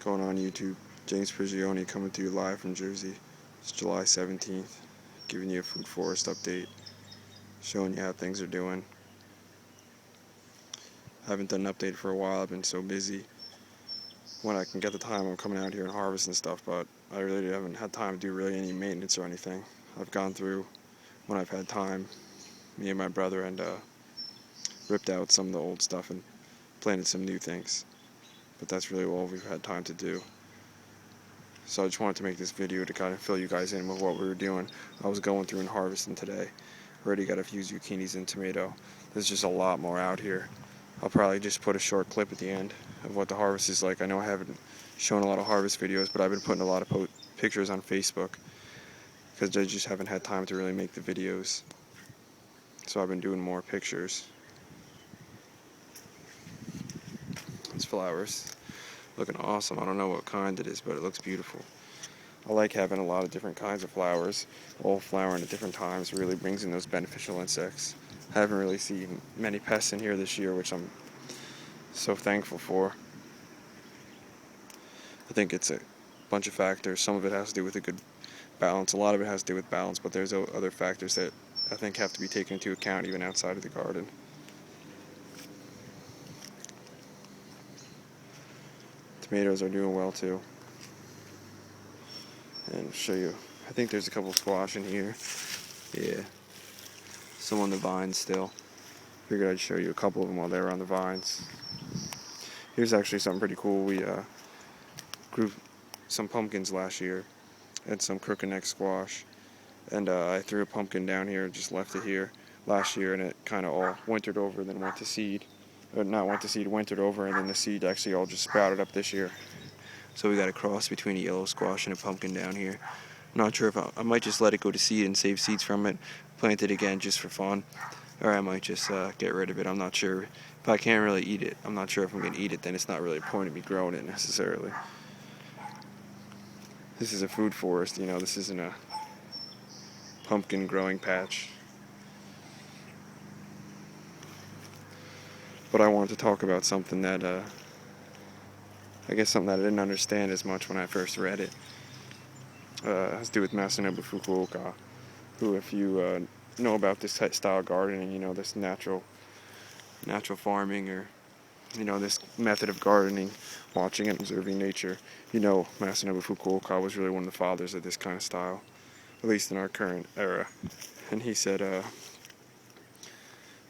Going on YouTube, James Prigioni coming to you live from Jersey. It's July 17th, giving you a food forest update, showing you how things are doing. I haven't done an update for a while. I've been so busy. When I can get the time, I'm coming out here and harvesting stuff, but I really haven't had time to do really any maintenance or anything. I've gone through, when I've had time, me and my brother, and ripped out some of the old stuff and planted some new things. But that's really all we've had time to do. So I just wanted to make this video to kind of fill you guys in with what we were doing. I was going through and harvesting today. Already got a few zucchinis and tomato. There's just a lot more out here. I'll probably just put a short clip at the end of what the harvest is like. I know I haven't shown a lot of harvest videos, but I've been putting a lot of pictures on Facebook because I just haven't had time to really make the videos. So I've been doing more pictures. It's flowers. Looking awesome. I don't know what kind it is, but it looks beautiful. I like having a lot of different kinds of flowers, all flowering at different times. It really brings in those beneficial insects. I haven't really seen many pests in here this year, which I'm so thankful for. I think it's a bunch of factors. Some of it has to do with a good balance. A lot of it has to do with balance, but there's other factors that I think have to be taken into account even outside of the garden. Tomatoes are doing well too. And I'll show you. I think there's a couple of squash in here. Yeah. Some on the vines still. Figured I'd show you a couple of them while they were on the vines. Here's actually something pretty cool. We grew some pumpkins last year and some crooked neck squash. And I threw a pumpkin down here and just left it here last year, and it kind of all wintered over, then went to seed. Not went to seed, wintered over, and then the seed actually all just sprouted up this year. So we got a cross between a yellow squash and a pumpkin down here. I'm not sure if I might just let it go to seed and save seeds from it, plant it again just for fun, or I might just get rid of it. I'm not sure. If I can't really eat it, I'm not sure if I'm going to eat it, then it's not really a point of me growing it necessarily. This is a food forest, you know, this isn't a pumpkin growing patch. But I wanted to talk about something that, I guess something that I didn't understand as much when I first read it. It has to do with Masanobu Fukuoka, who, if you know about this style of gardening, you know, this natural farming, or, you know, this method of gardening, watching and observing nature, you know, Masanobu Fukuoka was really one of the fathers of this kind of style, at least in our current era. And he said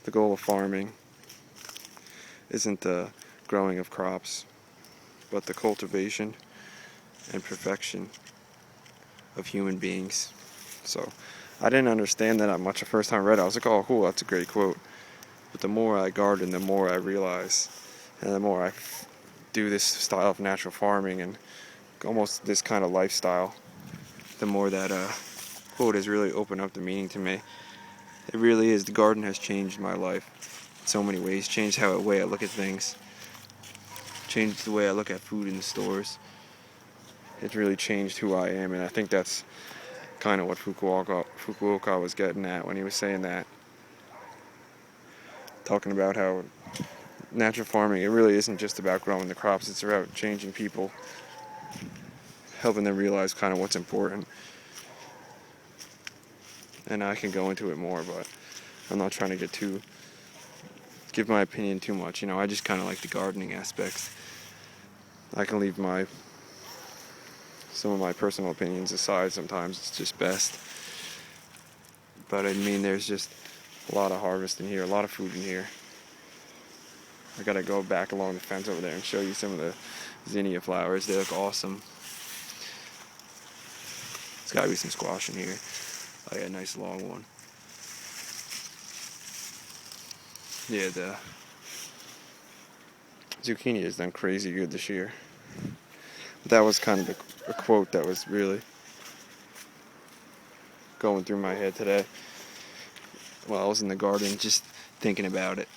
the goal of farming isn't the growing of crops, but the cultivation and perfection of human beings. So I didn't understand that much the first time I read it. I was like, oh cool, that's a great quote. But the more I garden, the more I realize, and the more I do this style of natural farming and almost this kind of lifestyle, the more that quote has really opened up the meaning to me. It really is. The garden has changed my life in so many ways. Changed the way I look at things. Changed the way I look at food in the stores. It's really changed who I am, and I think that's kind of what Fukuoka was getting at when he was saying that. Talking about how natural farming, it really isn't just about growing the crops, it's about changing people, helping them realize kind of what's important. And I can go into it more, but I'm not trying to give my opinion too much. You know, I just kind of like the gardening aspects. I can leave some of my personal opinions aside sometimes. It's just best. But I mean, there's just a lot of harvest in here, a lot of food in here. I gotta go back along the fence over there and show you some of the zinnia flowers. They look awesome. There's gotta be some squash in here. Oh yeah, nice long one. Yeah, the zucchini has done crazy good this year. But that was kind of a quote that was really going through my head today while I was in the garden, just thinking about it,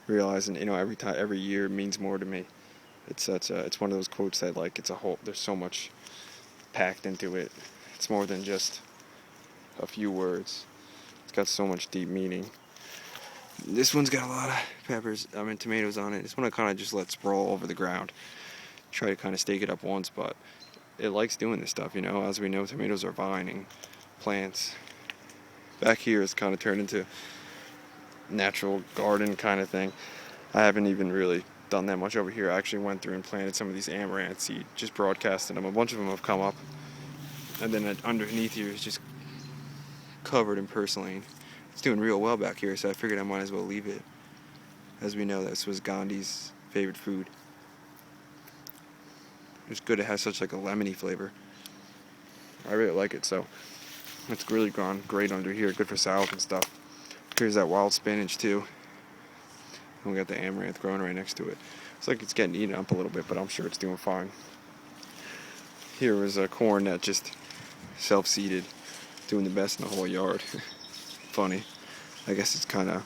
realizing, you know, every year means more to me. It's one of those quotes that, like, it's a whole, there's so much packed into it. It's more than just a few words. It's got so much deep meaning. This one's got a lot of tomatoes on it. This one I kind of just let sprawl over the ground. try to kind of stake it up once, but it likes doing this stuff, As we know, tomatoes are vining plants. Back here it's kind of turned into natural garden kind of thing. I haven't even really done that much over here. I actually went through and planted some of these amaranth seed, just broadcasted them. A bunch of them have come up, and then underneath here is just covered in purslane. It's doing real well back here, so I figured I might as well leave it. As we know, this was Gandhi's favorite food. It's good. It has such like a lemony flavor. I really like it, so it's really gone great under here. Good for salad and stuff. Here's that wild spinach too. And we got the amaranth growing right next to it. It's like it's getting eaten up a little bit, but I'm sure it's doing fine. Here was a corn that just self-seeded, doing the best in the whole yard. Funny. I guess it's got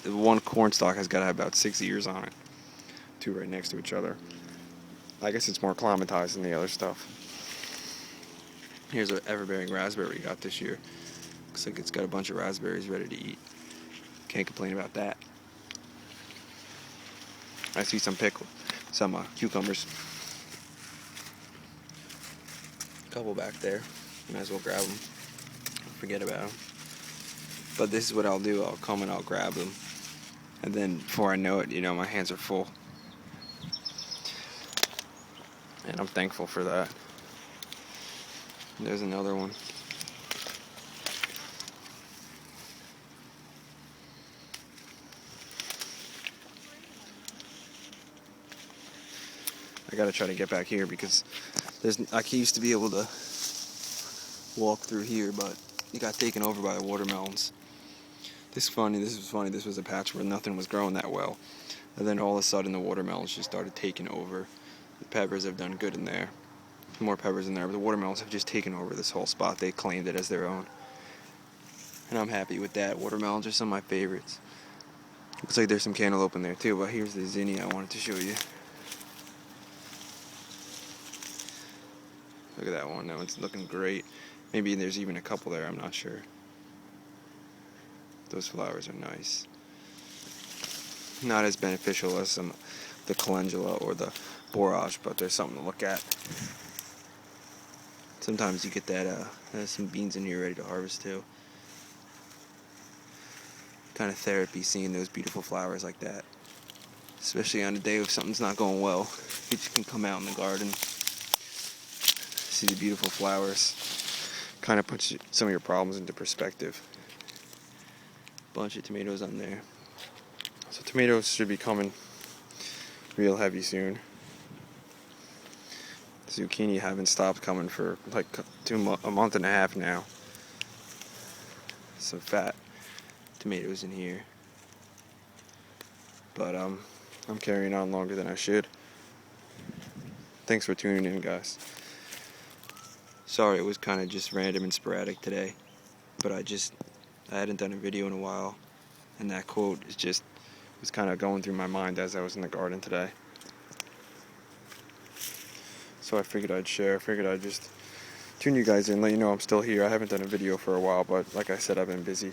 one corn stalk has got to have about 6 ears on it. Two right next to each other. I guess it's more acclimatized than the other stuff. Here's an ever-bearing raspberry we got this year. Looks like it's got a bunch of raspberries ready to eat. Can't complain about that. I see some cucumbers. A couple back there. Might as well grab them. Forget about them. But this is what I'll do. I'll come and I'll grab them. And then before I know it, my hands are full. And I'm thankful for that. There's another one. I gotta try to get back here because I used to be able to walk through here, but it got taken over by the watermelons. This was funny. This was a patch where nothing was growing that well. And then all of a sudden the watermelons just started taking over. The peppers have done good in there. More peppers in there, but the watermelons have just taken over this whole spot. They claimed it as their own. And I'm happy with that. Watermelons are some of my favorites. Looks like there's some cantaloupe in there too, but here's the zinnia I wanted to show you. Look at that one. That one's looking great. Maybe there's even a couple there, I'm not sure. Those flowers are nice. Not as beneficial as the calendula or the borage, but there's something to look at. Sometimes you get that, there's some beans in here ready to harvest too. Kind of therapy seeing those beautiful flowers like that. Especially on a day if something's not going well. You just can come out in the garden, see the beautiful flowers. Kind of puts some of your problems into perspective. Bunch of tomatoes on there. So tomatoes should be coming real heavy soon. Zucchini haven't stopped coming for like a month and a half now. Some fat tomatoes in here. But I'm carrying on longer than I should. Thanks for tuning in, guys. Sorry, it was kind of just random and sporadic today. But I hadn't done a video in a while. And that quote was kind of going through my mind as I was in the garden today. So I figured I'd share. I figured I'd just tune you guys in, let you know I'm still here. I haven't done a video for a while, but like I said, I've been busy.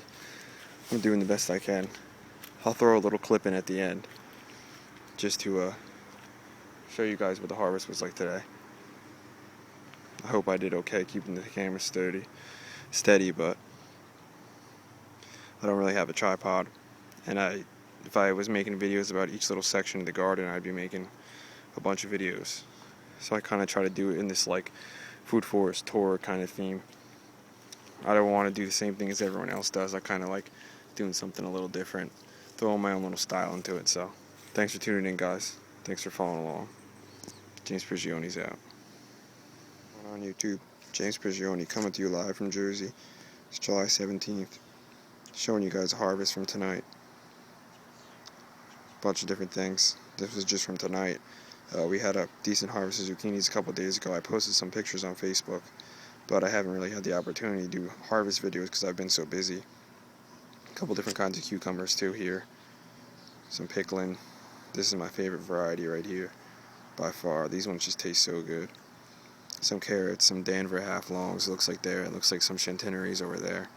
I'm doing the best I can. I'll throw a little clip in at the end just to show you guys what the harvest was like today. I hope I did okay keeping the camera steady, but I don't really have a tripod. And if I was making videos about each little section of the garden, I'd be making a bunch of videos. So I kind of try to do it in this like food forest tour kind of theme. I don't want to do the same thing as everyone else does. I kind of like doing something a little different, throwing my own little style into it. So thanks for tuning in, guys. Thanks for following along. James Prigione's out. On YouTube, James Prigione coming to you live from Jersey. It's July 17th. Showing you guys a harvest from tonight. Bunch of different things. This was just from tonight. We had a decent harvest of zucchinis a couple days ago. I posted some pictures on Facebook, but I haven't really had the opportunity to do harvest videos because I've been so busy. A couple different kinds of cucumbers too here. Some pickling. This is my favorite variety right here, by far. These ones just taste so good. Some carrots, some Danver half-longs. Looks like there. It looks like some chantineries over there.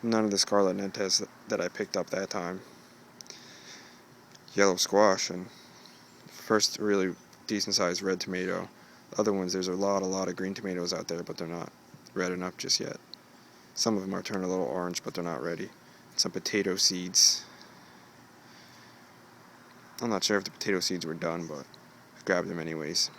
None of the scarlet nentes that I picked up that time. Yellow squash and first really decent sized red tomato. The other ones, there's a lot of green tomatoes out there, but they're not red enough just yet. Some of them are turning a little orange, but they're not ready. Some potato seeds. I'm not sure if the potato seeds were done, but I grabbed them anyways.